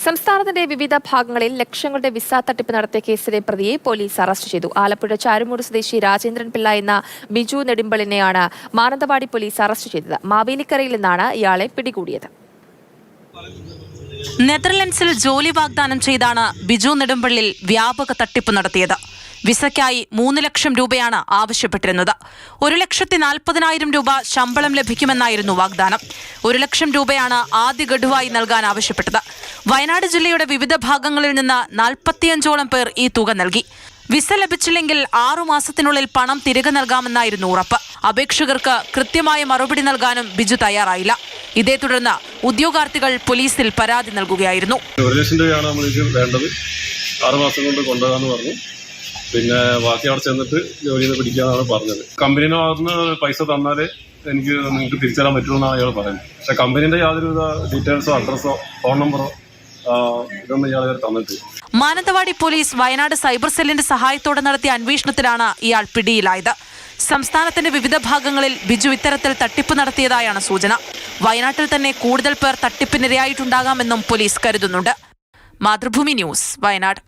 സംസ്ഥാനത്തിന്റെ വിവിധ ഭാഗങ്ങളിൽ ലക്ഷങ്ങളുടെ വിസ തട്ടിപ്പ് നടത്തിയ കേസിലെ പ്രതിയെ പോലീസ് അറസ്റ്റ് ചെയ്തു. ആലപ്പുഴ ചാരുമൂട് സ്വദേശി രാജേന്ദ്രൻ പിള്ള എന്ന ബിജു നെടുമ്പള്ളിനെയാണ് മാനന്തവാടി പോലീസ് അറസ്റ്റ് ചെയ്തത്. മാവേലിക്കരയിൽ നിന്നാണ് ഇയാളെ പിടികൂടിയത്. നെതർലൻഡ്സിൽ ജോലി വാഗ്ദാനം ചെയ്താണ് ബിജു നെടുമ്പള്ളിൽ വ്യാപക തട്ടിപ്പ് നടത്തിയത്. വിസയ്ക്കായി 3 ലക്ഷം രൂപയാണ് ആവശ്യപ്പെട്ടിരുന്നത്. 1,40,000 രൂപ ശമ്പളം ലഭിക്കുമെന്നായിരുന്നു വാഗ്ദാനം. 1 ലക്ഷം രൂപയാണ് ആദ്യ ഗഡുവായി നൽകാൻ ആവശ്യപ്പെട്ടത്. വയനാട് ജില്ലയുടെ വിവിധ ഭാഗങ്ങളിൽ നിന്ന് 45ഓളം പേർ ഈ തുക നൽകി. വിസ ലഭിച്ചില്ലെങ്കിൽ 6 മാസത്തിനുള്ളിൽ പണം തിരികെ നൽകാമെന്നായിരുന്നു ഉറപ്പ്. അപേക്ഷകർക്ക് കൃത്യമായ മറുപടി നൽകാനും ബിജു തയ്യാറായില്ല. ഇതേ തുടർന്ന് ഉദ്യോഗാർത്ഥികൾ പോലീസിൽ പരാതി നൽകുകയായിരുന്നു. 1 ലക്ഷം രൂപയാണ് നമ്മൾക്ക് വേണ്ടത്, 6 മാസം കൊണ്ട് കൊണ്ടുപോകാമെന്ന് പറഞ്ഞു. പിന്നെ ബാക്കി അവിടെ ചെന്നിട്ട് ജോലിയിൽ നിന്ന് പിടിക്കാന്നാണ് പറഞ്ഞത്. കമ്പനിയുടെ ഭാഗത്തുനിന്ന് പൈസ തന്നാലേ നിങ്ങൾക്ക് തിരിച്ചറിയാൻ പറ്റുമെന്നാണ് അയാൾ പറയുന്നത്. പക്ഷെ കമ്പനിയുടെ യാതൊരുവിധ ഡീറ്റെയിൽസോ അഡ്രസ്സോ ഫോൺ നമ്പറോ ഇതൊന്നും ഇയാൾ തന്നിട്ടില്ല. മാനന്തവാടി പോലീസ് വയനാട് സൈബർ സെല്ലിന്റെ സഹായത്തോടെ നടത്തിയ അന്വേഷണത്തിലാണ് ഇയാൾ പിടിയിലായത്. സംസ്ഥാനത്തിന്റെ വിവിധ ഭാഗങ്ങളിൽ ബിജു ഇത്തരത്തിൽ തട്ടിപ്പ് നടത്തിയതായാണ് സൂചന. വയനാട്ടിൽ തന്നെ കൂടുതൽ പേർ തട്ടിപ്പിനിരയായിട്ടുണ്ടാകാമെന്നും പോലീസ് കരുതുന്നുണ്ട്. മാതൃഭൂമി ന്യൂസ്, വയനാട്.